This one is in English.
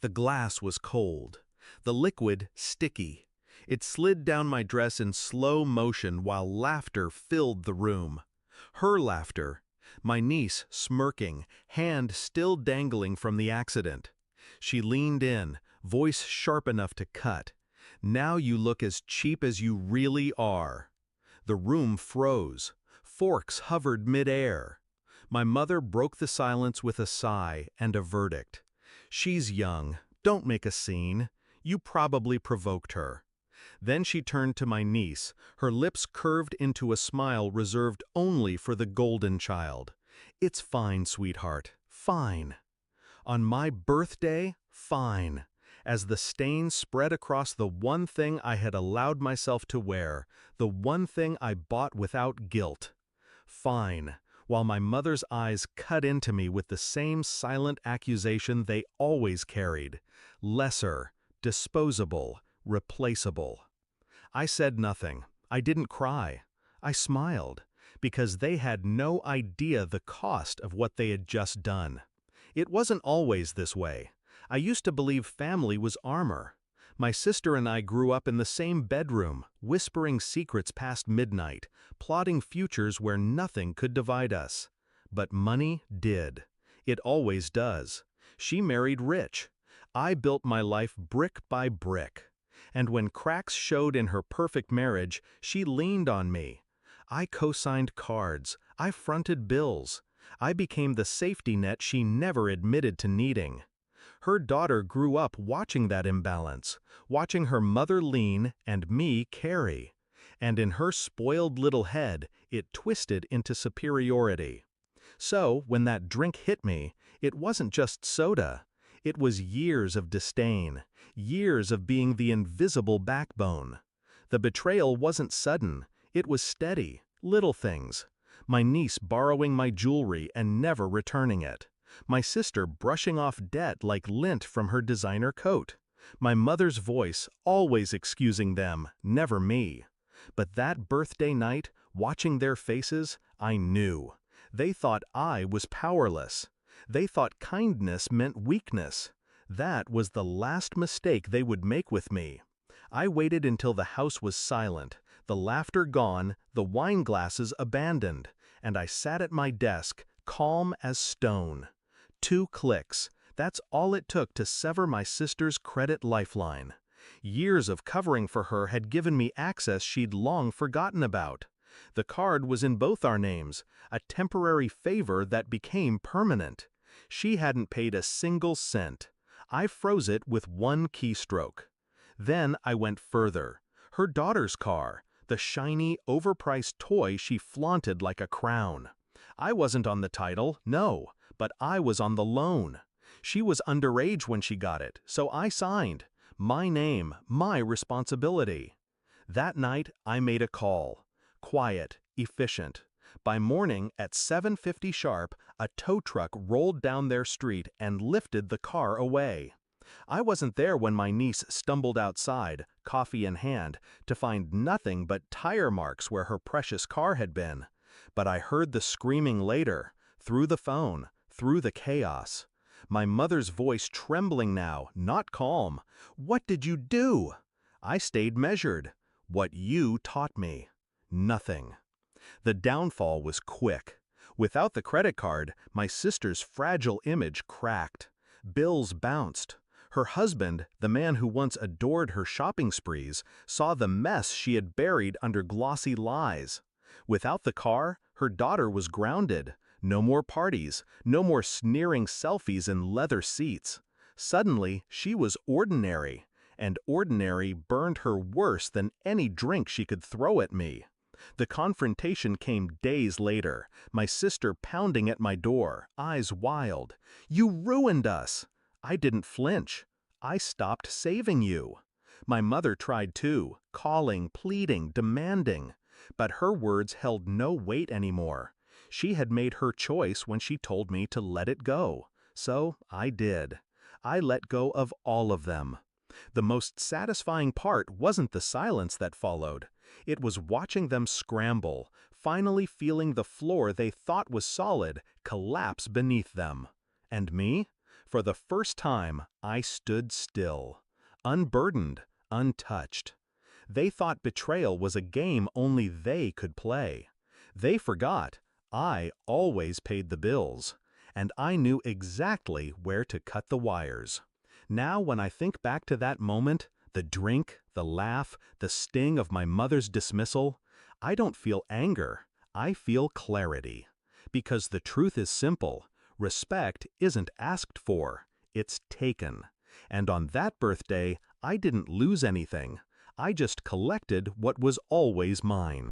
The glass was cold, the liquid sticky. It slid down my dress in slow motion while laughter filled the room. Her laughter, my niece smirking, hand still dangling from the accident. She leaned in, voice sharp enough to cut. "Now you look as cheap as you really are." The room froze. Forks hovered mid-air. My mother broke the silence with a sigh and a verdict. "She's young. Don't make a scene. You probably provoked her." Then she turned to my niece, her lips curved into a smile reserved only for the golden child. "It's fine, sweetheart, fine. On my birthday, fine." As the stain spread across the one thing I had allowed myself to wear, the one thing I bought without guilt. Fine, while my mother's eyes cut into me with the same silent accusation they always carried. Lesser, disposable, replaceable. I said nothing. I didn't cry. I smiled, because they had no idea the cost of what they had just done. It wasn't always this way. I used to believe family was armor. My sister and I grew up in the same bedroom, whispering secrets past midnight, plotting futures where nothing could divide us. But money did. It always does. She married rich. I built my life brick by brick. And when cracks showed in her perfect marriage, she leaned on me. I co-signed cards. I fronted bills. I became the safety net she never admitted to needing. Her daughter grew up watching that imbalance, watching her mother lean and me carry. And in her spoiled little head, it twisted into superiority. So, when that drink hit me, it wasn't just soda. It was years of disdain, years of being the invisible backbone. The betrayal wasn't sudden, it was steady, little things. My niece borrowing my jewelry and never returning it. My sister brushing off debt like lint from her designer coat. My mother's voice always excusing them, never me. But that birthday night, watching their faces, I knew. They thought I was powerless. They thought kindness meant weakness. That was the last mistake they would make with me. I waited until the house was silent, the laughter gone, the wine glasses abandoned, and I sat at my desk, calm as stone. 2 clicks. That's all it took to sever my sister's credit lifeline. Years of covering for her had given me access she'd long forgotten about. The card was in both our names, a temporary favor that became permanent. She hadn't paid a single cent. I froze it with one keystroke. Then I went further. Her daughter's car, the shiny, overpriced toy she flaunted like a crown. I wasn't on the title, no, but I was on the loan. She was underage when she got it, so I signed. My name, my responsibility. That night, I made a call. Quiet, efficient. By morning, at 7:50 sharp, a tow truck rolled down their street and lifted the car away. I wasn't there when my niece stumbled outside, coffee in hand, to find nothing but tire marks where her precious car had been. But I heard the screaming later, through the phone, through the chaos. My mother's voice trembling now, not calm. "What did you do?" I stayed measured. "What you taught me." Nothing. The downfall was quick. Without the credit card, my sister's fragile image cracked. Bills bounced. Her husband, the man who once adored her shopping sprees, saw the mess she had buried under glossy lies. Without the car, her daughter was grounded. No more parties, no more sneering selfies in leather seats. Suddenly, she was ordinary, and ordinary burned her worse than any drink she could throw at me. The confrontation came days later, my sister pounding at my door, eyes wild. "You ruined us!" I didn't flinch. I stopped saving you. My mother tried too, calling, pleading, demanding. But her words held no weight anymore. She had made her choice when she told me to let it go. So I did. I let go of all of them. The most satisfying part wasn't the silence that followed. It was watching them scramble, finally feeling the floor they thought was solid collapse beneath them. And me? For the first time, I stood still, unburdened, untouched. They thought betrayal was a game only they could play. They forgot I always paid the bills, and I knew exactly where to cut the wires. Now when I think back to that moment, the drink, the laugh, the sting of my mother's dismissal, I don't feel anger, I feel clarity. Because the truth is simple, respect isn't asked for, it's taken. And on that birthday, I didn't lose anything. I just collected what was always mine.